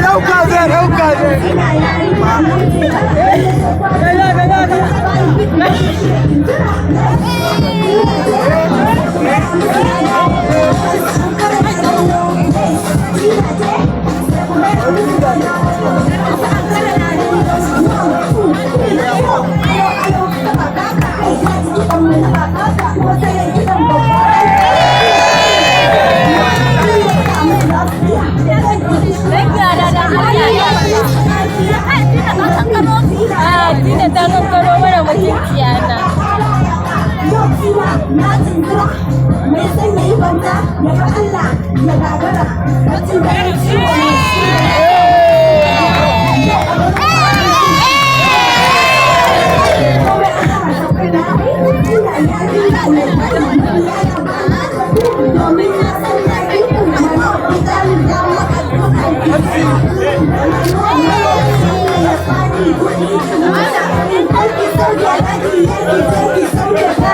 É o caseiro, é o caseiro. Tina ta kankaro mana mutunciya na. Mai san yayi banta ya ga Allah ya gagara. Mutum da ya ci Thank you.